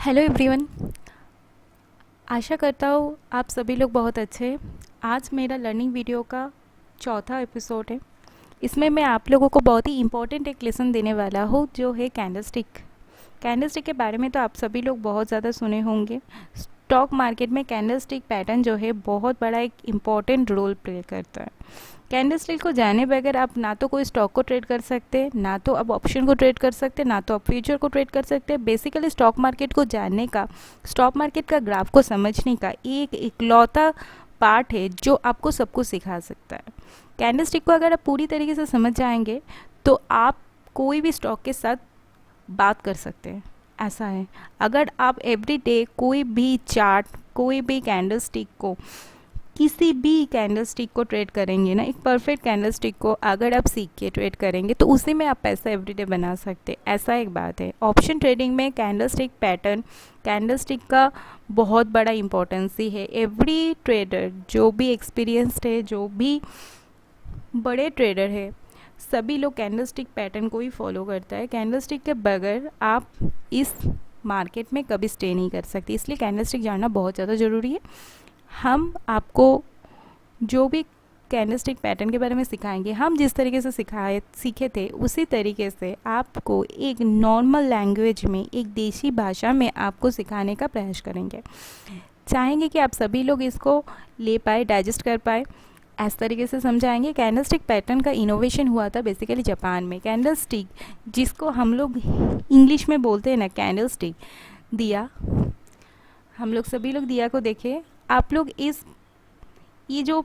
Hello everyone. आशा करता हूँ आप सभी लोग बहुत अच्छे हैं। आज मेरा लर्निंग वीडियो का चौथा एपिसोड है। इसमें मैं आप लोगों को बहुत ही इम्पोर्टेंट एक लेसन देने वाला हूँ, जो है कैंडलस्टिक। कैंडलस्टिक के बारे में तो आप सभी लोग बहुत ज़्यादा सुने होंगे। स्टॉक मार्केट में कैंडलस्टिक पैटर्न जो है बहुत बड़ा एक इम्पॉर्टेंट रोल प्ले करता है। कैंडलस्टिक को जाने बगैर आप ना तो कोई स्टॉक को ट्रेड कर सकते, ना तो आप ऑप्शन को ट्रेड कर सकते, ना तो आप फ्यूचर को ट्रेड कर सकते। बेसिकली स्टॉक मार्केट को जानने का, स्टॉक मार्केट का ग्राफ को समझने का एक इकलौता पार्ट है जो आपको सब कुछ सिखा सकता है। कैंडलस्टिक को अगर आप पूरी तरीके से समझ जाएंगे तो आप कोई भी स्टॉक के साथ बात कर सकते हैं। ऐसा है, अगर आप एवरीडे कोई भी चार्ट, कोई भी कैंडलस्टिक को, किसी भी कैंडलस्टिक को ट्रेड करेंगे ना, एक परफेक्ट कैंडलस्टिक को अगर आप सीख के ट्रेड करेंगे तो उसी में आप पैसा एवरीडे बना सकते। ऐसा एक बात है। ऑप्शन ट्रेडिंग में कैंडलस्टिक पैटर्न, कैंडलस्टिक का बहुत बड़ा इम्पोर्टेंस ही है। एवरी ट्रेडर जो भी एक्सपीरियंस्ड है, जो भी बड़े ट्रेडर है, सभी लोग कैंडलस्टिक पैटर्न को ही फॉलो करता है। कैंडलस्टिक के बगैर आप इस मार्केट में कभी स्टे नहीं कर सकते, इसलिए कैंडलस्टिक जानना बहुत ज़्यादा ज़रूरी है। हम आपको जो भी कैंडलस्टिक पैटर्न के बारे में सिखाएंगे, हम जिस तरीके से सीखे थे उसी तरीके से आपको एक नॉर्मल लैंग्वेज में, एक देसी भाषा में आपको सिखाने का प्रयास करेंगे। चाहेंगे कि आप सभी लोग इसको ले पाए, डाइजेस्ट कर पाए। इस तरीके से समझाएंगे। कैंडलस्टिक पैटर्न का इनोवेशन हुआ था बेसिकली जापान में। कैंडलस्टिक, जिसको हम लोग इंग्लिश में बोलते हैं ना कैंडलस्टिक, दिया, हम लोग सभी लोग दिया को देखें। आप लोग ये जो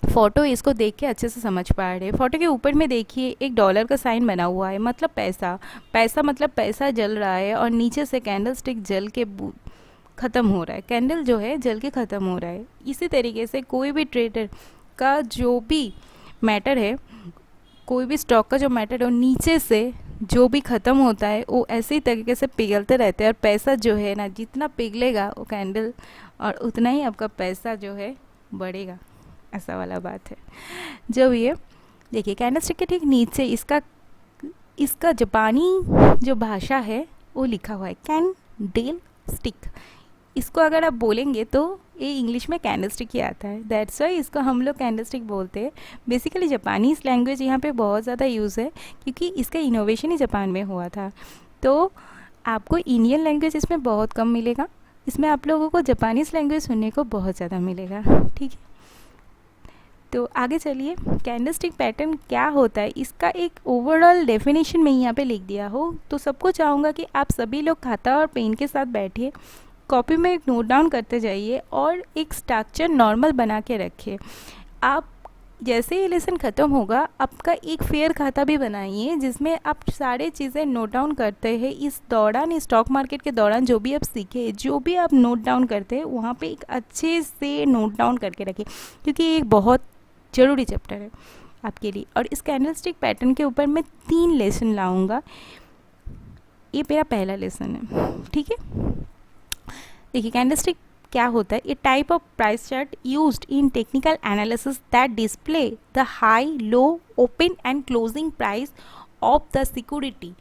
फोटो है इसको देख के अच्छे से समझ पा रहे हैं। फोटो के ऊपर में देखिए एक डॉलर का साइन बना हुआ है, मतलब पैसा। पैसा मतलब पैसा जल रहा है और नीचे से कैंडलस्टिक जल के ख़त्म हो रहा है। कैंडल जो है जल के ख़त्म हो रहा है। इसी तरीके से कोई भी ट्रेडर का जो भी मैटर है, कोई भी स्टॉक का जो मैटर है, वो नीचे से जो भी ख़त्म होता है वो ऐसे ही तरीके से पिघलते रहते हैं। और पैसा जो है ना, जितना पिघलेगा वो कैंडल, और उतना ही आपका पैसा जो है बढ़ेगा। ऐसा वाला बात है। जब ये देखिए कैंडलस्टिक के ठीक नीचे इसका जापानी जो भाषा है वो लिखा हुआ है कैंडल स्टिक। इसको अगर आप बोलेंगे तो ये इंग्लिश में कैंडलस्टिक ही आता है। दैट्स वाई इसको हम लोग कैंडलस्टिक बोलते हैं। बेसिकली जापानीज़ लैंग्वेज यहाँ पे बहुत ज़्यादा यूज़ है, क्योंकि इसका इनोवेशन ही जापान में हुआ था। तो आपको इंडियन लैंग्वेज इसमें बहुत कम मिलेगा। इसमें आप लोगों को जापानीज़ लैंग्वेज सुनने को बहुत ज़्यादा मिलेगा। ठीक है, तो आगे चलिए। कैंडलस्टिक पैटर्न क्या होता है, इसका एक ओवरऑल डेफिनेशन मैं यहाँ पे लिख दिया हो, तो सबको चाहूँगा कि आप सभी लोग खाता और पेन के साथ बैठिए, कॉपी में एक नोट डाउन करते जाइए और एक स्ट्रक्चर नॉर्मल बना के रखिए। आप जैसे ही लेसन ख़त्म होगा, आपका एक फेयर खाता भी बनाइए जिसमें आप सारे चीज़ें नोट डाउन करते हैं। इस दौरान, इस स्टॉक मार्केट के दौरान जो भी आप सीखे, जो भी आप नोट डाउन करते हैं, वहाँ पे एक अच्छे से नोट डाउन करके रखिए, क्योंकि ये एक बहुत ज़रूरी चैप्टर है आपके लिए। और इस कैंडलस्टिक पैटर्न के ऊपर मैं 3 लेसन लाऊंगा। ये मेरा पहला लेसन है। ठीक है, देखिए कैंडलस्टिक क्या होता है। A type of price chart used in technical analysis that display the high, low, open and closing price of the security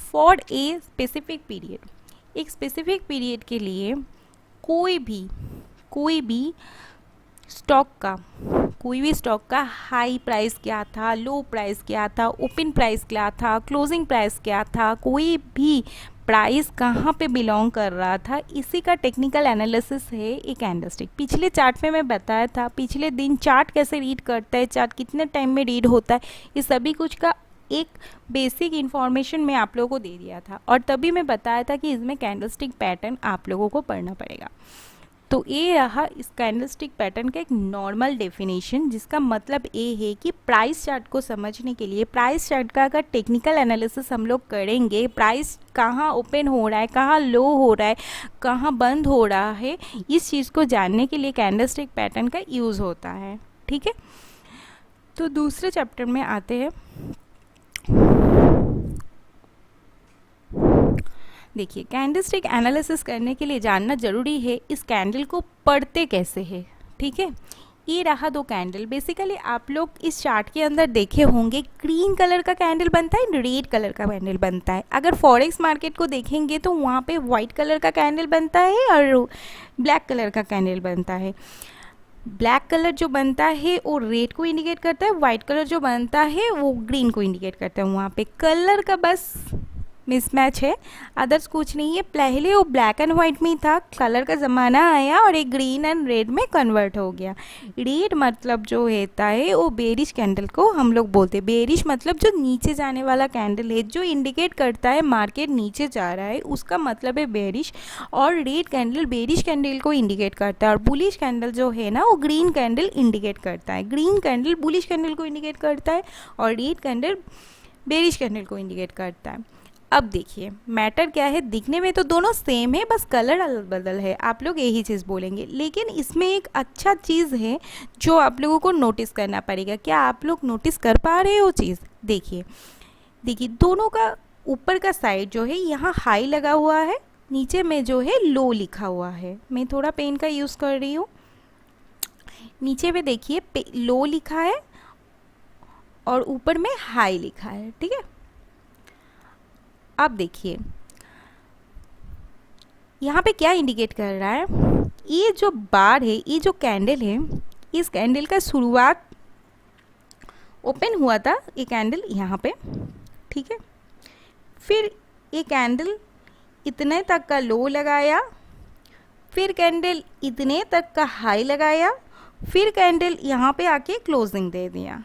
for a specific period. एक स्पेसिफिक पीरियड के लिए कोई भी स्टॉक का हाई प्राइस क्या था, लो प्राइस क्या था, ओपन प्राइस क्या था, क्लोजिंग प्राइस क्या था, कोई भी प्राइस कहाँ पे बिलोंग कर रहा था, इसी का टेक्निकल एनालिसिस है एक कैंडलस्टिक। पिछले चार्ट में मैं बताया था, पिछले दिन चार्ट कैसे रीड करता है, चार्ट कितने टाइम में रीड होता है, ये सभी कुछ का एक बेसिक इन्फॉर्मेशन मैं आप लोगों को दे दिया था। और तभी मैं बताया था कि इसमें कैंडलस्टिक पैटर्न आप लोगों को पढ़ना पड़ेगा। तो ये रहा इस कैंडलस्टिक पैटर्न का एक नॉर्मल डेफिनेशन, जिसका मतलब ये है कि प्राइस चार्ट को समझने के लिए, प्राइस चार्ट का अगर टेक्निकल एनालिसिस हम लोग करेंगे, प्राइस कहाँ ओपन हो रहा है, कहाँ लो हो रहा है, कहाँ बंद हो रहा है, इस चीज़ को जानने के लिए कैंडलस्टिक पैटर्न का यूज़ होता है। ठीक है, तो दूसरे चैप्टर में आते हैं। देखिए कैंडलस्टिक एनालिसिस करने के लिए जानना ज़रूरी है इस कैंडल को पढ़ते कैसे है। ठीक है, ये रहा दो कैंडल। बेसिकली आप लोग इस चार्ट के अंदर देखे होंगे ग्रीन कलर का कैंडल बनता है, रेड कलर का कैंडल बनता है। अगर फॉरेक्स मार्केट को देखेंगे तो वहाँ पे वाइट कलर का कैंडल बनता है और ब्लैक कलर का कैंडल बनता है। ब्लैक कलर जो बनता है वो रेड को इंडिकेट करता है, वाइट कलर जो बनता है वो ग्रीन को इंडिकेट करता है। वहाँ पे कलर का बस मिसमैच है, अदर्स कुछ नहीं है। पहले वो ब्लैक एंड वाइट में था, कलर का ज़माना आया और एक ग्रीन एंड रेड में कन्वर्ट हो गया। रेड मतलब जो होता है वो बेरिश कैंडल को हम लोग बोलते हैं। बेरिश मतलब जो नीचे जाने वाला कैंडल है, जो इंडिकेट करता है मार्केट नीचे जा रहा है, उसका मतलब है बेरिश। और रेड कैंडल बेरिश कैंडल को इंडिकेट करता है और बुलिश कैंडल जो है ना वो ग्रीन कैंडल इंडिकेट करता है। ग्रीन कैंडल बुलिश कैंडल को इंडिकेट करता है और रेड कैंडल बेरिश कैंडल को इंडिकेट करता है। अब देखिए मैटर क्या है, दिखने में तो दोनों सेम है, बस कलर अलग बदल है, आप लोग यही चीज़ बोलेंगे। लेकिन इसमें एक अच्छा चीज़ है जो आप लोगों को नोटिस करना पड़ेगा। क्या आप लोग नोटिस कर पा रहे हो चीज़? देखिए देखिए दोनों का ऊपर का साइड जो है यहाँ हाई लगा हुआ है, नीचे में जो है लो लिखा हुआ है। मैं थोड़ा पेन का यूज़ कर रही हूँ। नीचे में देखिए लो लिखा है और ऊपर में हाई लिखा है, ठीक है। अब देखिए यहाँ पे क्या इंडिकेट कर रहा है, ये जो बार है, ये जो कैंडल है, इस कैंडल का शुरुआत ओपन हुआ था ये कैंडल यहाँ पे, ठीक है। फिर ये कैंडल इतने तक का लो लगाया, फिर कैंडल इतने तक का हाई लगाया, फिर कैंडल यहाँ पे आके क्लोजिंग दे दिया।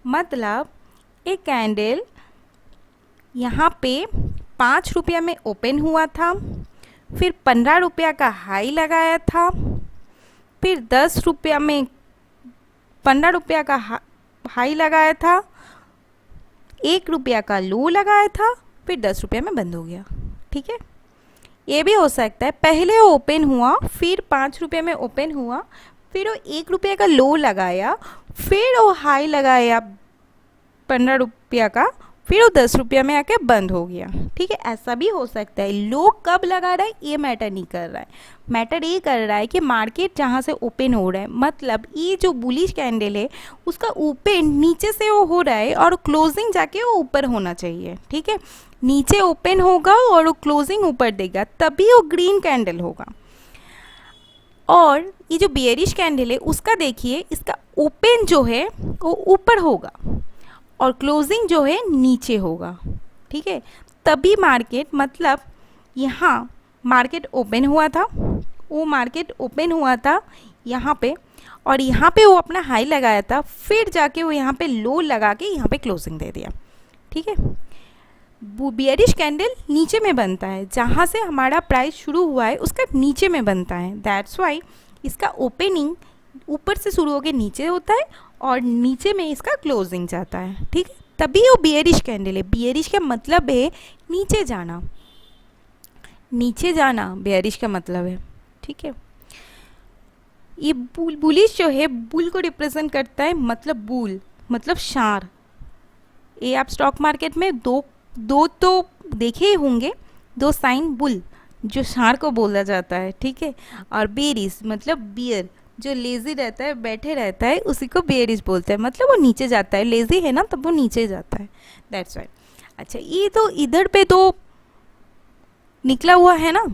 मतलब एक कैंडल यहाँ पे 5 रुपया में ओपन हुआ था, फिर 15 रुपया का हाई लगाया था, फिर 10 रुपया में 15 रुपया का हाई लगाया था, 1 रुपया का लो लगाया था, फिर 10 रुपया में बंद हो गया, ठीक है। ये भी हो सकता है पहले वो ओपन हुआ, फिर 5 रुपये में ओपन हुआ, फिर वो 1 रुपये का लो लगाया, फिर वो हाई लगाया 15 रुपया का, फिर वो 10 रुपया में आके बंद हो गया, ठीक है। ऐसा भी हो सकता है। लो कब लगा रहा है ये मैटर नहीं कर रहा है, मैटर ये कर रहा है कि मार्केट जहाँ से ओपन हो रहा है, मतलब ये जो बुलिश कैंडल है उसका ओपन नीचे से वो हो रहा है और क्लोजिंग जाके वो ऊपर होना चाहिए, ठीक है। नीचे ओपन होगा और वो क्लोजिंग ऊपर देगा, तभी वो ग्रीन कैंडल होगा। और ये जो बियरिश कैंडल है उसका देखिए, इसका ओपन जो है वो ऊपर होगा और क्लोजिंग जो है नीचे होगा, ठीक है। तभी मार्केट, मतलब यहाँ मार्केट ओपन हुआ था, वो मार्केट ओपन हुआ था यहाँ पे, और यहाँ पे वो अपना हाई लगाया था, फिर जाके वो यहाँ पे लो लगा के यहाँ पे क्लोजिंग दे दिया, ठीक है। बियरिश कैंडल नीचे में बनता है, जहाँ से हमारा प्राइस शुरू हुआ है उसका नीचे में बनता है। दैट्स वाई इसका ओपनिंग ऊपर से शुरू होकर नीचे होता है और नीचे में इसका क्लोजिंग जाता है, ठीक है। तभी वो बियरिश कैंडल है। बियरिश का मतलब है नीचे जाना, नीचे जाना बियरिश का मतलब है, ठीक है। ये बुलिश जो है बुल को रिप्रेजेंट करता है, मतलब बुल मतलब शार। ये आप स्टॉक मार्केट में दो तो देखे ही होंगे, दो साइन बुल जो शार को बोला जाता है, ठीक है। और बेरिस मतलब बियर, जो लेज़ी रहता है, बैठे रहता है, उसी को बेरिस बोलते हैं, मतलब वो नीचे जाता है। लेज़ी है ना, तब वो नीचे जाता है, दैट्स वाई। अच्छा, ये तो इधर पे दो निकला हुआ है ना,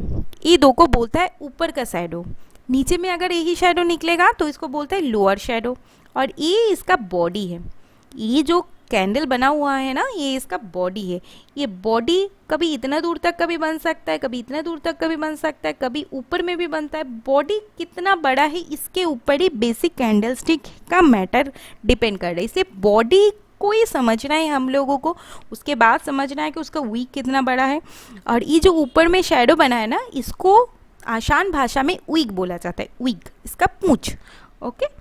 ये दो को बोलता है ऊपर का शैडो। नीचे में अगर यही शैडो निकलेगा तो इसको बोलते हैं लोअर शैडो। और ये इसका बॉडी है, ये जो कैंडल बना हुआ है ना, ये इसका बॉडी है। ये बॉडी कभी इतना दूर तक कभी बन सकता है, कभी इतना दूर तक कभी बन सकता है, कभी ऊपर में भी बनता है। बॉडी कितना बड़ा है इसके ऊपर ही बेसिक कैंडल स्टिक का मैटर डिपेंड कर रहा है। इसलिए बॉडी को ही समझना है हम लोगों को, उसके बाद समझना है कि उसका वीक कितना बड़ा है। और ये जो ऊपर में शेडो बना है ना, इसको आसान भाषा में वीक बोला जाता है, वीक, इसका पूंछ, ओके।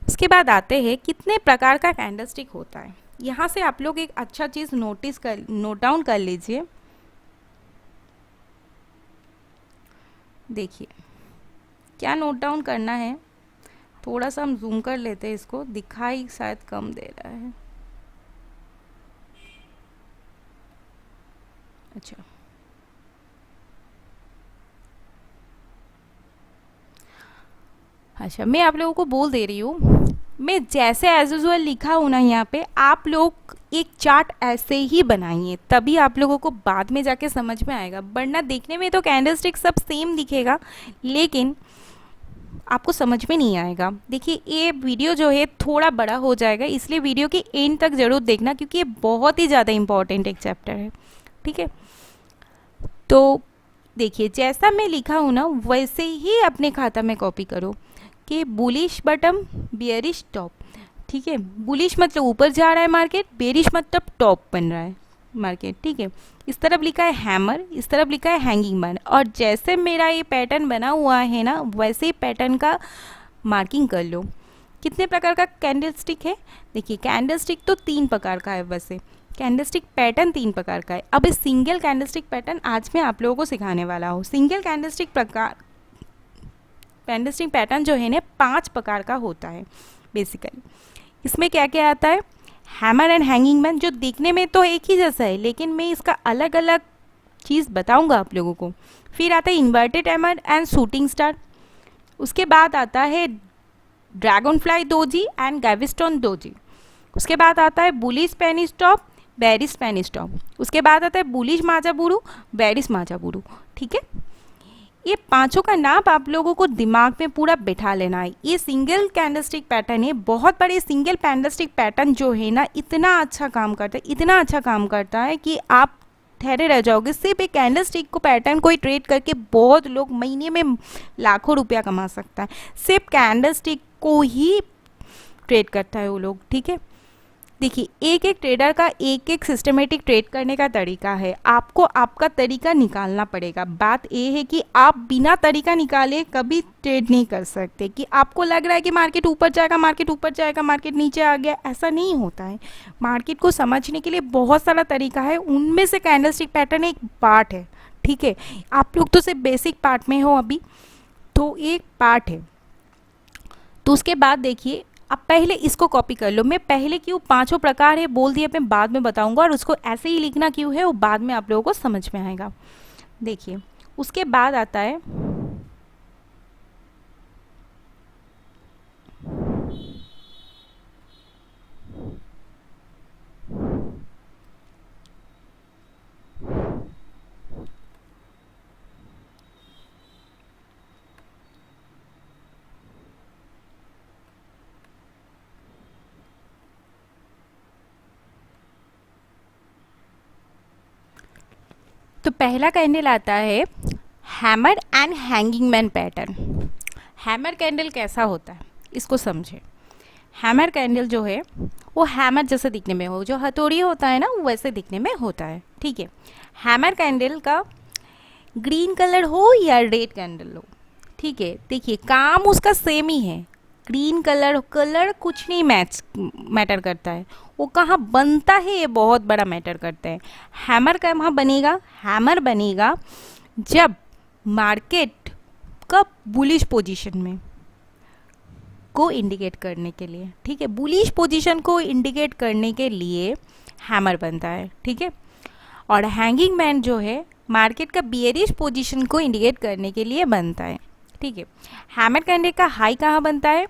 उसके बाद आते हैं कितने प्रकार का कैंडल स्टिक होता है। यहाँ से आप लोग एक अच्छा चीज़ नोट डाउन कर लीजिए। देखिए क्या नोट डाउन करना है, थोड़ा सा हम जूम कर लेते हैं, इसको दिखाई शायद कम दे रहा है। अच्छा, अच्छा, मैं आप लोगों को बोल दे रही हूँ, मैं जैसे एज यूजल लिखा हूँ ना यहाँ पे, आप लोग एक चार्ट ऐसे ही बनाइए, तभी आप लोगों को बाद में जाके समझ में आएगा। वरना देखने में तो कैंडलस्टिक सब सेम दिखेगा, लेकिन आपको समझ में नहीं आएगा। देखिए, ये वीडियो जो है थोड़ा बड़ा हो जाएगा, इसलिए वीडियो के एंड तक ज़रूर देखना, क्योंकि ये बहुत ही ज़्यादा इंपॉर्टेंट एक चैप्टर है। ठीक है, तो देखिए जैसा मैं लिखा हूँ ना वैसे ही अपने खाता में कॉपी करो कि बुलिश बटम, बियरिश टॉप। ठीक है, बुलिश मतलब ऊपर जा रहा है मार्केट, बेरिश मतलब टॉप बन रहा है मार्केट। ठीक है, इस तरफ लिखा है हैमर, इस तरफ लिखा है हैंगिंग मैन, और जैसे मेरा ये पैटर्न बना हुआ है ना वैसे ही पैटर्न का मार्किंग कर लो। कितने प्रकार का कैंडल स्टिक है? देखिए, कैंडल स्टिक तो 3 प्रकार का है, वैसे कैंडलस्टिक पैटर्न 3 प्रकार का है। अब इस सिंगल कैंडलस्टिक पैटर्न आज मैं आप लोगों को सिखाने वाला हूँ। सिंगल कैंडलस्टिक पैटर्न जो है ना 5 प्रकार का होता है बेसिकली। इसमें क्या क्या आता है? हैमर एंड हैंगिंग मैन, जो दिखने में तो एक ही जैसा है, लेकिन मैं इसका अलग अलग चीज़ बताऊंगा आप लोगों को। फिर आता है inverted hammer and shooting star. उसके बाद आता है dragonfly doji and gravestone doji. उसके बाद आता है bullish spinning top, bearish spinning top. उसके बाद आता है बुलिश माजाबुरु, बेरिश माजाबुरु। ठीक है, ये पांचों का नाम आप लोगों को दिमाग में पूरा बैठा लेना है। ये सिंगल कैंडलस्टिक पैटर्न है, बहुत बड़े सिंगल कैंडलस्टिक पैटर्न जो है ना इतना अच्छा काम करता है, इतना अच्छा काम करता है कि आप ठहरे रह जाओगे। सिर्फ एक कैंडलस्टिक को पैटर्न कोई ट्रेड करके बहुत लोग महीने में लाखों रुपया कमा सकता है। सिर्फ कैंडलस्टिक को ही ट्रेड करता है वो लोग। ठीक है, देखिए एक एक ट्रेडर का एक एक सिस्टमेटिक ट्रेड करने का तरीका है, आपको आपका तरीका निकालना पड़ेगा। बात ये है कि आप बिना तरीका निकाले कभी ट्रेड नहीं कर सकते। कि आपको लग रहा है कि मार्केट ऊपर जाएगा, मार्केट ऊपर जाएगा, मार्केट नीचे आ गया, ऐसा नहीं होता है। मार्केट को समझने के लिए बहुत सारा तरीका है, उनमें से कैंडलस्टिक पैटर्न एक पार्ट है। ठीक है, आप लोग तो सिर्फ बेसिक पार्ट में हो अभी, तो एक पार्ट है। तो उसके बाद देखिए, अब पहले इसको कॉपी कर लो। मैं पहले क्यों पांचों प्रकार है बोल दिए, मैं बाद में बताऊंगा, और उसको ऐसे ही लिखना क्यों है वो बाद में आप लोगों को समझ में आएगा। देखिए, उसके बाद आता है तो पहला कैंडल आता है hammer and hanging man pattern. Hammer candle कैसा होता है इसको समझे। हैमर कैंडल जो है वो हैमर जैसा दिखने में हो, जो हथौड़ी होता है ना वैसे दिखने में होता है। ठीक है, हैमर कैंडल का ग्रीन कलर हो या रेड कैंडल हो, ठीक है, देखिए काम उसका सेम ही है। ग्रीन कलर कुछ नहीं मैटर करता है, वो कहाँ बनता है ये बहुत बड़ा मैटर करता है। हैमर कहाँ बनेगा? हैमर बनेगा जब मार्केट का बुलिश पोजीशन में को इंडिकेट करने के लिए। ठीक है, बुलिश पोजीशन को इंडिकेट करने के लिए हैमर बनता है। ठीक है, और हैंगिंग मैन जो है मार्केट का बियरिश पोजीशन को इंडिकेट करने के लिए बनता है। ठीक है, हैमर कैंडल का हाई कहाँ बनता है?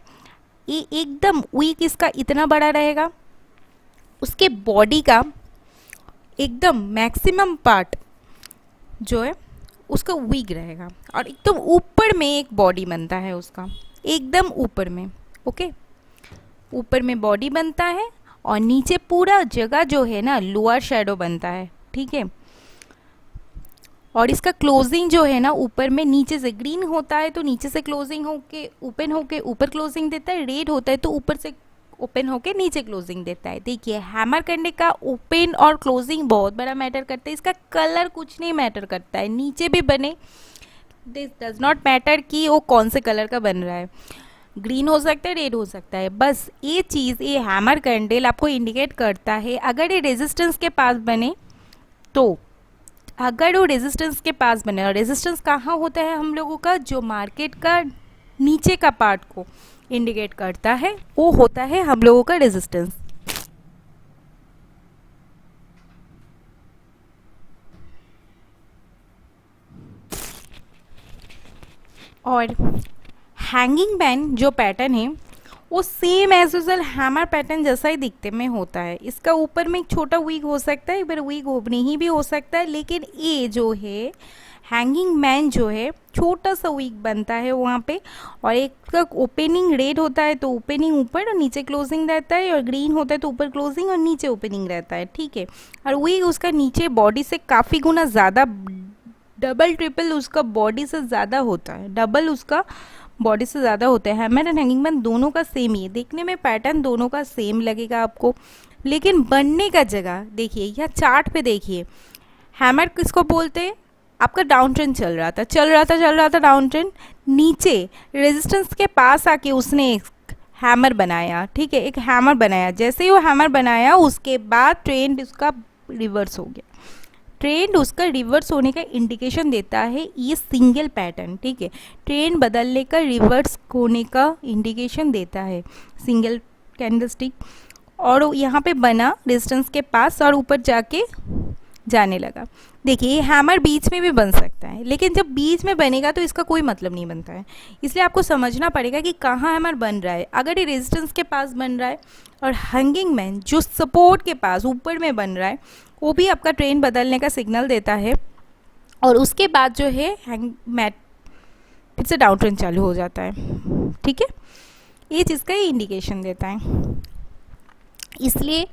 ये एकदम वीक इसका इतना बड़ा रहेगा, उसके बॉडी का एकदम मैक्सिमम पार्ट जो है उसका वीक रहेगा, और एकदम ऊपर में एक बॉडी बनता है उसका, एकदम ऊपर में। ओके, ऊपर में बॉडी बनता है और नीचे पूरा जगह जो है ना लोअर शैडो बनता है। ठीक है, और इसका क्लोजिंग जो है ना ऊपर में नीचे से ग्रीन होता है तो नीचे से क्लोजिंग होके ओपन होके ऊपर क्लोजिंग देता है, रेड होता है तो ऊपर से ओपन होके नीचे क्लोजिंग देता है। देखिए, हैमर करने का ओपन और क्लोजिंग बहुत बड़ा मैटर करता है, इसका कलर कुछ नहीं मैटर करता है, नीचे भी बने दिस डज नॉट मैटर कि वो कौन से कलर का बन रहा है, ग्रीन हो सकता है, रेड हो सकता है। बस ये चीज़, ये हैमर कैंडल आपको इंडिकेट करता है। अगर ये रेजिस्टेंस के पास बने तो, अगर वो रेजिस्टेंस के पास बने, और रेजिस्टेंस कहाँ होता है हम लोगों का, जो मार्केट का नीचे का पार्ट को इंडिकेट करता है वो होता है हम लोगों का रेजिस्टेंस। और हैंगिंग मैन जो पैटर्न है वो same as usual hammer pattern जैसा ही दिखते में होता है। इसका ऊपर में एक छोटा वीग हो सकता है, एक बार वीग नहीं भी हो सकता है, लेकिन ये जो है हैंगिंग मैन जो है छोटा सा वीक बनता है वहाँ पे, और एक का ओपनिंग रेड होता है तो ओपनिंग ऊपर और नीचे क्लोजिंग रहता है, और ग्रीन होता है तो ऊपर क्लोजिंग और नीचे ओपनिंग रहता है, ठीक है। और वीक उसका नीचे बॉडी से काफ़ी गुना ज़्यादा, डबल ट्रिपल उसका बॉडी से ज़्यादा होता है, डबल उसका बॉडी से ज़्यादा होता है। हैमर एंड हैंगिंग मैन दोनों का सेम ही है, देखने में पैटर्न दोनों का सेम लगेगा आपको, लेकिन बनने का जगह देखिए, यह चार्ट पे देखिए, हैमर किसको बोलते हैं, आपका डाउन ट्रेंड चल रहा था डाउन ट्रेंड, नीचे रेजिस्टेंस के पास आके उसने एक हैमर बनाया, ठीक है, एक हैमर बनाया। जैसे ही वो हैमर बनाया उसके बाद ट्रेंड उसका रिवर्स हो गया। ट्रेंड उसका रिवर्स होने का इंडिकेशन देता है ये सिंगल पैटर्न, ठीक है, ट्रेंड बदलने का रिवर्स होने का इंडिकेशन देता है सिंगल कैंडलस्टिक। और यहाँ पे बना रेजिस्टेंस के पास और ऊपर जाके जाने लगा। देखिए ये हैमर बीच में भी बन सकता है, लेकिन जब बीच में बनेगा तो इसका कोई मतलब नहीं बनता है, इसलिए आपको समझना पड़ेगा कि कहाँ हैमर बन रहा है। अगर ये रेजिस्टेंस के पास बन रहा है और हैंगिंग मैन जो सपोर्ट के पास ऊपर में बन रहा है, वो भी आपका ट्रेंड बदलने का सिग्नल देता है, और उसके बाद जो है हैंग मैट फिर से डाउन ट्रेंड चालू हो जाता है, ठीक है, ये चीज़ का ही इंडिकेशन देता है। इसलिए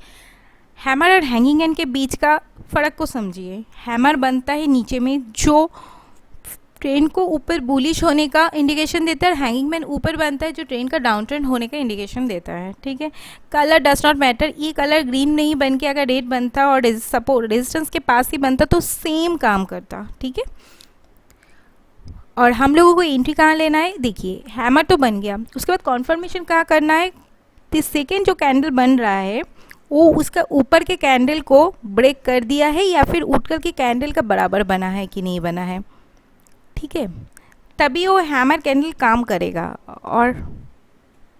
हैमर और हैंगिंग मैन के बीच का फ़र्क को समझिए। हैमर बनता है नीचे में जो ट्रेंड को ऊपर बुलिश होने का इंडिकेशन देता है, और हैंगिंग मैन ऊपर बनता है जो ट्रेंड का डाउन ट्रेंड होने का इंडिकेशन देता है, ठीक है। कलर डज नॉट मैटर, ये कलर ग्रीन नहीं बन के अगर रेड बनता और सपोर्ट रेजिस्टेंस के पास ही बनता तो सेम काम करता, ठीक है। और हम लोगों को एंट्री कहाँ लेना है, देखिए हैमर तो बन गया, उसके बाद कॉन्फर्मेशन कहाँ करना है, सेकेंड जो कैंडल बन रहा है वो उसका ऊपर के कैंडल को ब्रेक कर दिया है या फिर उठकर के कैंडल का बराबर बना है कि नहीं बना है, ठीक है, तभी वो हैमर कैंडल काम करेगा। और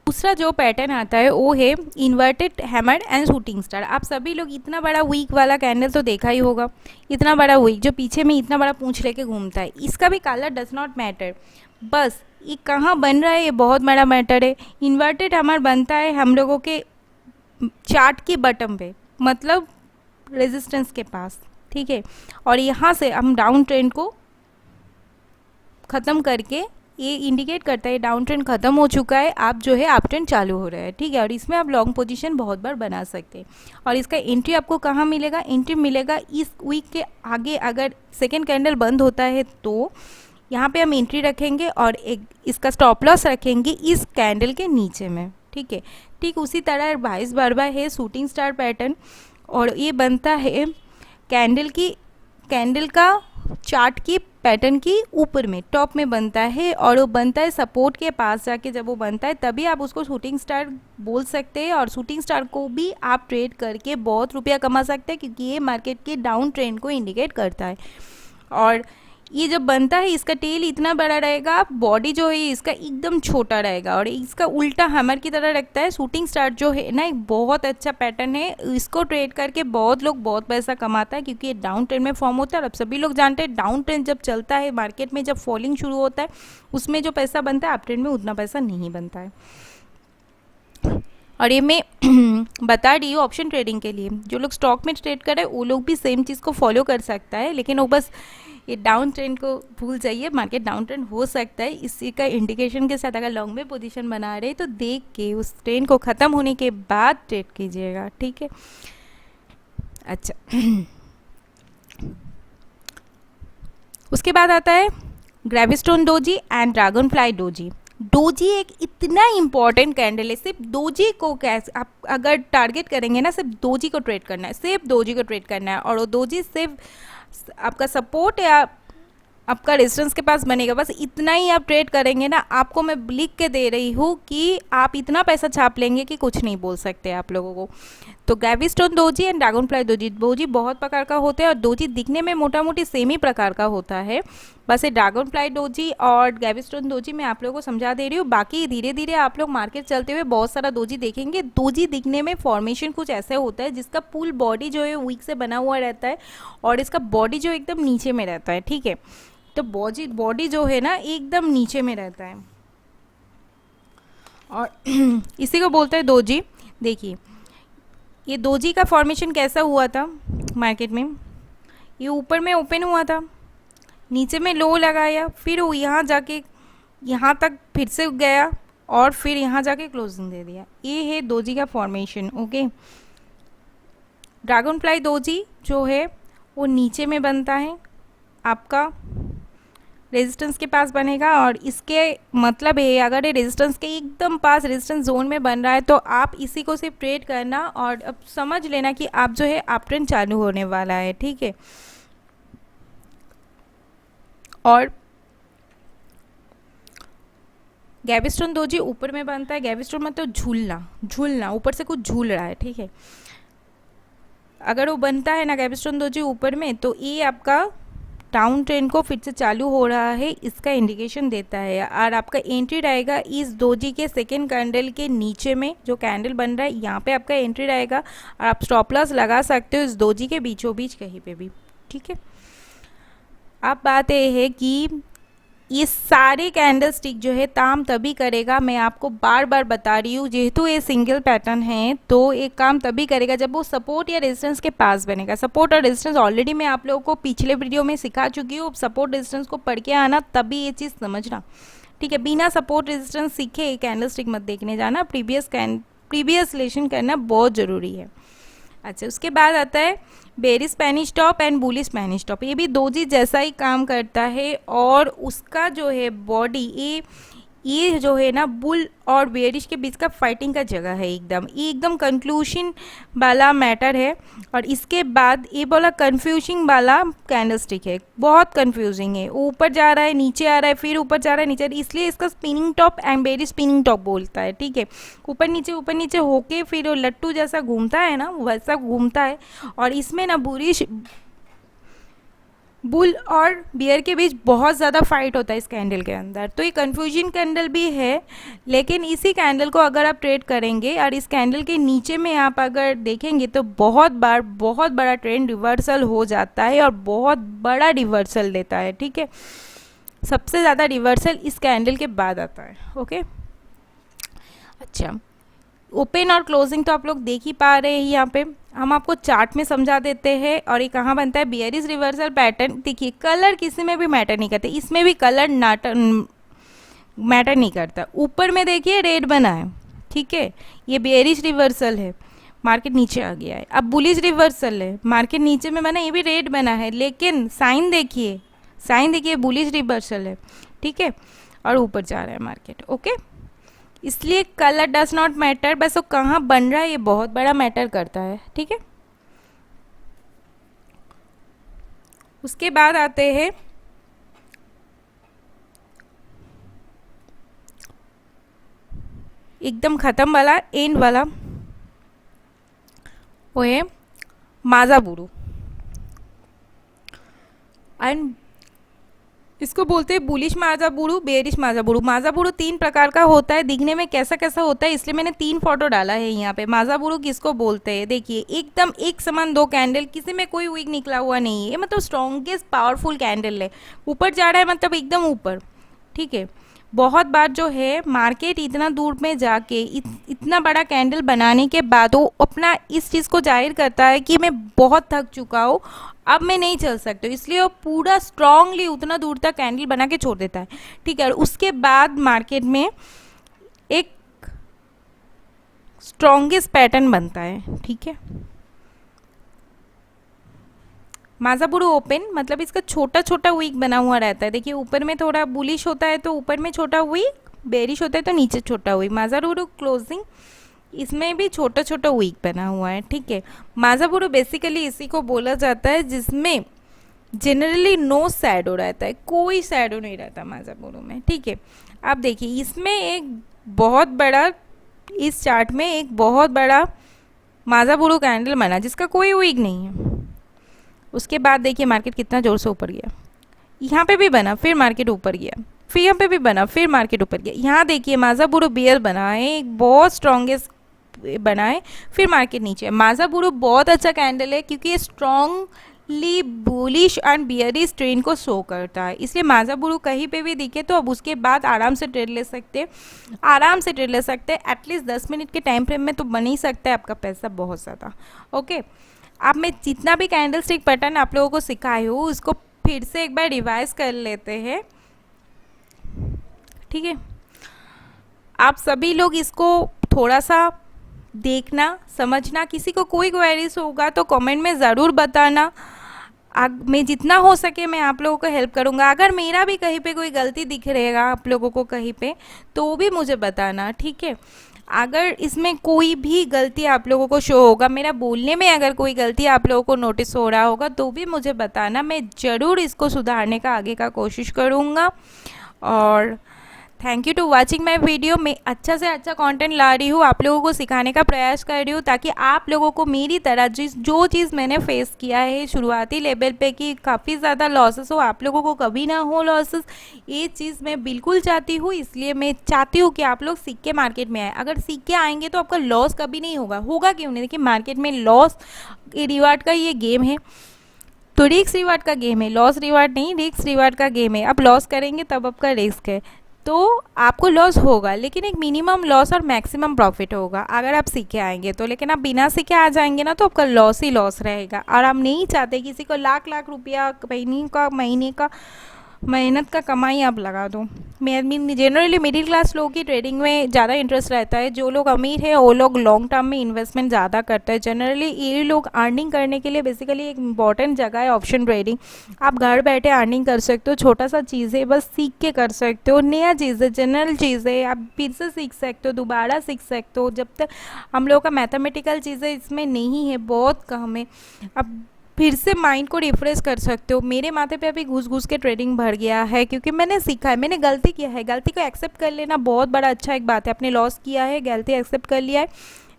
दूसरा जो पैटर्न आता है वो है inverted hammer and shooting star. आप सभी लोग इतना बड़ा वीक वाला कैंडल तो देखा ही होगा, इतना बड़ा वीक जो पीछे में इतना बड़ा पूंछ लेके घूमता है, इसका भी कलर डज नॉट मैटर, बस ये कहाँ बन रहा है ये बहुत बड़ा मैटर है। इन्वर्टेड हैमर बनता है हम लोगों के चार्ट के बटन पे, मतलब रेजिस्टेंस के पास, ठीक है, और यहाँ से हम डाउन ट्रेंड को ख़त्म करके ये इंडिकेट करता है डाउन ट्रेंड ख़त्म हो चुका है, आप जो है अप ट्रेंड चालू हो रहा है, ठीक है। और इसमें आप लॉन्ग पोजीशन बहुत बार बना सकते हैं। और इसका एंट्री आपको कहाँ मिलेगा, एंट्री मिलेगा इस वीक के आगे, अगर सेकेंड कैंडल बंद होता है तो यहाँ पे हम एंट्री रखेंगे और एक इसका स्टॉप लॉस रखेंगे इस कैंडल के नीचे में, ठीक है। ठीक उसी तरह 22 बारबा है शूटिंग स्टार पैटर्न, और ये बनता है कैंडल का चार्ट की पैटर्न की ऊपर में टॉप में बनता है, और वो बनता है सपोर्ट के पास जाके, जब वो बनता है तभी आप उसको शूटिंग स्टार बोल सकते हैं। और शूटिंग स्टार को भी आप ट्रेड करके बहुत रुपया कमा सकते हैं, क्योंकि ये मार्केट के डाउन ट्रेंड को इंडिकेट करता है। और ये जब बनता है इसका टेल इतना बड़ा रहेगा, बॉडी जो है इसका एकदम छोटा रहेगा, और इसका उल्टा हैमर की तरह रखता है। शूटिंग स्टार जो है ना एक बहुत अच्छा पैटर्न है, इसको ट्रेड करके बहुत लोग बहुत पैसा कमाता है, क्योंकि ये डाउन ट्रेंड में फॉर्म होता है। और अब सभी लोग जानते हैं डाउन ट्रेंड जब चलता है मार्केट में, जब फॉलिंग शुरू होता है उसमें जो पैसा बनता है अप ट्रेंड में उतना पैसा नहीं बनता है। और ये मैं बता रही हूँ ऑप्शन ट्रेडिंग के लिए, जो लोग स्टॉक में ट्रेड कर रहे हैं वो लोग भी सेम चीज़ को फॉलो कर सकता है, लेकिन वो बस ये डाउन ट्रेंड को भूल जाइए। मार्केट डाउन ट्रेंड हो सकता है, इसी का इंडिकेशन के साथ अगर लॉन्ग में पोजीशन बना रहे तो देख के उस ट्रेंड को ख़त्म होने के बाद ट्रेड कीजिएगा, ठीक है। अच्छा उसके बाद आता है gravestone doji and dragonfly doji. Doji एक इतना इम्पॉर्टेंट कैंडल है, सिर्फ डोजी को कैसे आप अगर टारगेट करेंगे ना, सिर्फ डोजी को ट्रेड करना है, सिर्फ डोजी को ट्रेड करना है, और वो डोजी सिर्फ आपका सपोर्ट या आपका रेजिस्टेंस के पास बनेगा, बस इतना ही आप ट्रेड करेंगे ना। आपको मैं लिख के दे रही हूँ कि आप इतना पैसा छाप लेंगे कि कुछ नहीं बोल सकते आप लोगों को। तो gravestone doji and dragonfly doji, doji बहुत प्रकार का होता है और डोजी दिखने में मोटा मोटी सेम ही प्रकार का होता है, बस ये ड्रैगन फ्लाई डोजी और ग्रेविस्टोन डोजी मैं आप लोगों को समझा दे रही हूँ। बाकी धीरे धीरे आप लोग मार्केट चलते हुए बहुत सारा डोजी देखेंगे। डोजी दिखने में फॉर्मेशन कुछ ऐसे होता है जिसका फुल बॉडी जो है वीक से बना हुआ रहता है, और इसका बॉडी जो एकदम नीचे में रहता है, ठीक है। तो बॉडी जो है ना एकदम नीचे में रहता है, और इसी को बोलते हैं दोजी। देखिए ये दोजी का फॉर्मेशन कैसा हुआ था मार्केट में, ये ऊपर में ओपन हुआ था, नीचे में लो लगाया, फिर वो यहाँ जाके यहाँ तक फिर से गया और फिर यहाँ जाके क्लोजिंग दे दिया। ये है दोजी का formation. Okay, dragon fly doji जो है वो नीचे में बनता है, आपका रेजिस्टेंस के पास बनेगा। और इसके मतलब है अगर ये रेजिस्टेंस के एकदम पास रेजिस्टेंस जोन में बन रहा है तो आप इसी को सिर्फ ट्रेड करना और अब समझ लेना कि आप जो है अप ट्रेंड चालू होने वाला है। ठीक है, और गैविस्टोन दोजी ऊपर में बनता है। गैविस्टोन मतलब झूलना, झूलना, ऊपर से कुछ झूल रहा है। ठीक है, अगर वो बनता है ना गैविस्टोन दोजी ऊपर में, तो ये आपका डाउन ट्रेंड को फिर से चालू हो रहा है, इसका इंडिकेशन देता है। और आपका एंट्री रहेगा इस दोजी के सेकेंड कैंडल के नीचे में, जो कैंडल बन रहा है यहाँ पे आपका एंट्री रहेगा। और आप स्टॉप लॉस लगा सकते हो इस दोजी के बीचों बीच कहीं पे भी। ठीक है, अब बात यह है कि ये सारे कैंडल स्टिक जो है काम तभी करेगा, मैं आपको बार बार बता रही हूँ, जेहेतु ये सिंगल पैटर्न है तो एक काम तभी करेगा जब वो सपोर्ट या रेजिस्टेंस के पास बनेगा। सपोर्ट और रेजिस्टेंस ऑलरेडी मैं आप लोगों को पिछले वीडियो में सिखा चुकी हूँ, सपोर्ट रेजिस्टेंस को पढ़ के आना तभी ये चीज़ समझना। ठीक है, बिना सपोर्ट रेजिस्टेंस सीखे कैंडल स्टिक मत देखने जाना, प्रीवियस लेशन करना बहुत ज़रूरी है। अच्छा, उसके बाद आता है bearish spinning top and bullish spinning top. ये भी दोजी जैसा ही काम करता है और उसका जो है बॉडी ये जो है ना बुल और बेरिश के बीच का फाइटिंग का जगह है एकदम, ये एकदम कंक्लूजन वाला मैटर है। और इसके बाद ये बोला कंफ्यूजिंग वाला कैंडल स्टिक है, बहुत कंफ्यूजिंग है, ऊपर जा रहा है नीचे आ रहा है फिर ऊपर जा रहा है नीचे, इसलिए इसका spinning top and bearish spinning top बोलता है। ठीक है, ऊपर नीचे होके फिर वो लट्टू जैसा घूमता है ना, वैसा घूमता है। और इसमें ना बुल और बियर के बीच बहुत ज़्यादा फाइट होता है इस कैंडल के अंदर, तो ये कन्फ्यूजन कैंडल भी है। लेकिन इसी कैंडल को अगर आप ट्रेड करेंगे और इस कैंडल के नीचे में आप अगर देखेंगे तो बहुत बड़ा ट्रेंड रिवर्सल हो जाता है और बहुत बड़ा रिवर्सल देता है। ठीक है, सबसे ज़्यादा रिवर्सल इस कैंडल के बाद आता है। ओके, अच्छा, ओपन और क्लोजिंग तो आप लोग देख ही पा रहे हैं, यहाँ पे हम आपको चार्ट में समझा देते हैं। और ये कहाँ बनता है, बियरिश रिवर्सल पैटर्न। देखिए कलर किसी में भी मैटर नहीं करते, इसमें भी कलर मैटर नहीं करता। ऊपर में देखिए रेड बना है, ठीक है, ये बियरिश रिवर्सल है, मार्केट नीचे आ गया है। अब बुलिश रिवर्सल है, मार्केट नीचे में बना, ये भी रेड बना है, लेकिन साइन देखिए बुलिश रिवर्सल है। ठीक है, और ऊपर जा रहा है मार्केट। ओके, इसलिए कलर डज नॉट मैटर, बस वो कहाँ बन रहा है ये बहुत बड़ा मैटर करता है। ठीक है, उसके बाद आते हैं एकदम ख़त्म वाला, एंड वाला, वो है माजाबुरु। एंड इसको बोलते हैं बुलिश माजाबुरु, बेरिश माजाबुरु। माजाबुरु 3 प्रकार का होता है, दिखने में कैसा कैसा होता है, इसलिए मैंने 3 फोटो डाला है यहाँ पे। माजाबुरु किसको बोलते हैं, देखिए एकदम एक समान 2 कैंडल, किसी में कोई वीक निकला हुआ नहीं है, ये मतलब स्ट्रॉन्गेस्ट पावरफुल कैंडल है, ऊपर जा रहा है मतलब एकदम ऊपर। ठीक है, बहुत बार जो है मार्केट इतना दूर में जाके इतना बड़ा कैंडल बनाने के बाद वो अपना इस चीज़ को जाहिर करता है कि मैं बहुत थक चुका हूँ, अब मैं नहीं चल सकता, इसलिए वो पूरा स्ट्रांगली उतना दूर तक कैंडल बना के छोड़ देता है। ठीक है, और उसके बाद मार्केट में एक स्ट्रॉन्गेस्ट पैटर्न बनता है। ठीक है, माजाबुरु ओपन मतलब इसका छोटा छोटा वीक बना हुआ रहता है। देखिए ऊपर में थोड़ा बुलिश होता है तो ऊपर में छोटा वीक, बेरिश होता है तो नीचे छोटा वीक। माजाबुरु क्लोजिंग, इसमें भी छोटा छोटा वीक बना हुआ है। ठीक है, माजाबुरु बेसिकली इसी को बोला जाता है जिसमें जनरली नो शैडो रहता है, कोई शैडो नहीं रहता माजाबुरु में। ठीक है, आप देखिए इसमें एक बहुत बड़ा, इस चार्ट में एक बहुत बड़ा माजाबुरु कैंडल बना जिसका कोई वीक नहीं है। उसके बाद देखिए मार्केट कितना ज़ोर से ऊपर गया, यहाँ पे भी बना फिर मार्केट ऊपर गया, फिर यहाँ पे भी बना फिर मार्केट ऊपर गया। यहाँ देखिए माजाबुरु बियर बना है, एक बहुत स्ट्रॉन्गेस्ट बना है, फिर मार्केट नीचे। माजाबुरु बहुत अच्छा कैंडल है क्योंकि ये strong bullish and bearish trend को शो करता है। इसलिए माजाबुरु कहीं पे भी दिखे तो अब उसके बाद आराम से ट्रेड ले सकते हैं, आराम से ट्रेड ले सकते हैं। एटलीस्ट 10 मिनट के टाइम फ्रेम में तो बन ही सकता है आपका पैसा बहुत ज़्यादा। ओके, अब मैं जितना भी कैंडल स्टिक पैटर्न आप लोगों को सिखाई हूँ उसको फिर से एक बार रिवाइज कर लेते हैं, ठीक है। आप सभी लोग इसको थोड़ा सा देखना, समझना। किसी को कोई क्वेरीज होगा तो कमेंट में ज़रूर बताना। मैं जितना हो सके मैं आप लोगों को हेल्प करूँगा। अगर मेरा भी कहीं पे कोई गलती दिख रहेगा आप लोगों को कहीं पे, तो वो भी मुझे बताना, ठीक है। अगर इसमें कोई भी गलती आप लोगों को शो होगा, मेरा बोलने में अगर कोई गलती आप लोगों को नोटिस हो रहा होगा तो भी मुझे बताना, मैं ज़रूर इसको सुधारने का आगे का कोशिश करूँगा। और thank you to watching my video. मैं अच्छा से अच्छा कंटेंट ला रही हूँ, आप लोगों को सिखाने का प्रयास कर रही हूँ ताकि आप लोगों को मेरी तरह जो चीज़ मैंने फेस किया है शुरुआती लेवल पे कि काफ़ी ज़्यादा लॉसेस हो, आप लोगों को कभी ना हो लॉसेस। ये चीज़ मैं बिल्कुल चाहती हूँ, इसलिए मैं चाहती हूँ कि आप लोग सीख के मार्केट में आए। अगर सीख के आएंगे तो आपका लॉस कभी नहीं होगा। होगा क्यों नहीं? देखिए, मार्केट में लॉस रिवार्ड का ये गेम है, तो रिस्क रिवार्ड का गेम है, लॉस रिवार्ड नहीं, रिस्क रिवार्ड का गेम है। आप लॉस करेंगे तब आपका रिस्क है, तो आपको लॉस होगा, लेकिन एक मिनिमम लॉस और मैक्सिमम प्रॉफिट होगा अगर आप सीखे आएंगे तो। लेकिन आप बिना सीखे आ जाएंगे ना तो आपका लॉस ही लॉस रहेगा। और हम नहीं चाहते किसी को लाख लाख रुपया महीने का मेहनत का कमाई आप लगा दो। जनरली मिडिल क्लास लोगों की ट्रेडिंग में ज़्यादा इंटरेस्ट रहता है। जो लोग अमीर है वो लोग लॉन्ग टर्म में इन्वेस्टमेंट ज़्यादा करते हैं। जनरली ये लोग अर्निंग करने के लिए बेसिकली एक इंपॉर्टेंट जगह है ऑप्शन ट्रेडिंग। आप घर बैठे अर्निंग कर सकते हो, छोटा सा चीज़ है, बस सीख के कर सकते हो। नया चीज़ है, जनरल चीज़ है, आप फिर से सीख सकते हो, दोबारा सीख सकते हो। जब तक हम लोग का मैथमेटिकल चीज़ें इसमें नहीं है, बहुत कम है, अब फिर से माइंड को रिफ्रेश कर सकते हो। मेरे माथे पे अभी घुस घुस के ट्रेडिंग भर गया है क्योंकि मैंने सीखा है, मैंने गलती किया है। गलती को एक्सेप्ट कर लेना बहुत बड़ा अच्छा एक बात है। आपने लॉस किया है, गलती एक्सेप्ट कर लिया है।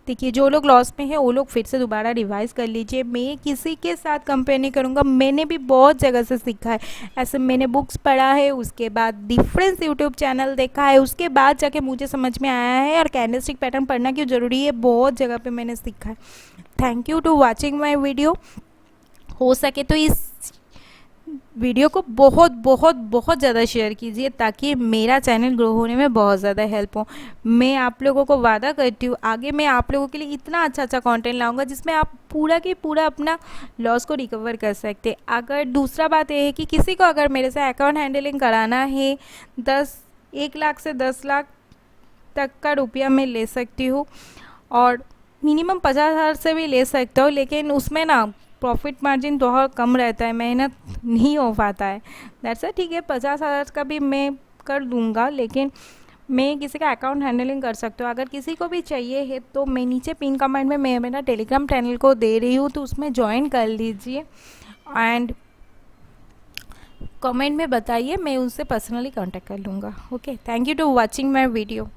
देखिए, जो लोग लॉस में है वो लोग फिर से दोबारा रिवाइज कर लीजिए। मैं किसी के साथ कंपेयर नहीं करूँगा, मैंने भी बहुत जगह से सीखा है। ऐसे मैंने बुक्स पढ़ा है, उसके बाद डिफरेंस यूट्यूब चैनल देखा है, उसके बाद जाके मुझे समझ में आया है और कैंडलस्टिक पैटर्न पढ़ना क्यों ज़रूरी है, बहुत जगह पर मैंने सीखा है। Thank you to watching my video. हो सके तो इस वीडियो को बहुत बहुत बहुत ज़्यादा शेयर कीजिए ताकि मेरा चैनल ग्रो होने में बहुत ज़्यादा हेल्प हो। मैं आप लोगों को वादा करती हूँ आगे मैं आप लोगों के लिए इतना अच्छा अच्छा कंटेंट लाऊंगा जिसमें आप पूरा के पूरा अपना लॉस को रिकवर कर सकते। अगर दूसरा बात यह है कि किसी को अगर मेरे से अकाउंट हैंडलिंग कराना है, 1 लाख से 10 लाख तक का रुपया मैं ले सकती हूँ और मिनिमम 50,000 से भी ले सकते हो, लेकिन उसमें ना प्रॉफिट मार्जिन बहुत कम रहता है, मेहनत नहीं हो पाता है। दैट्स ठीक है, 50,000 का भी मैं कर दूंगा, लेकिन मैं किसी का अकाउंट हैंडलिंग कर सकते हो। अगर किसी को भी चाहिए है तो मैं नीचे पिन कमेंट में मैं मेरा टेलीग्राम चैनल को दे रही हूँ, तो उसमें ज्वाइन कर लीजिए एंड कमेंट में बताइए, मैं उनसे पर्सनली कांटेक्ट कर लूँगा। Okay, thank you to watching my video.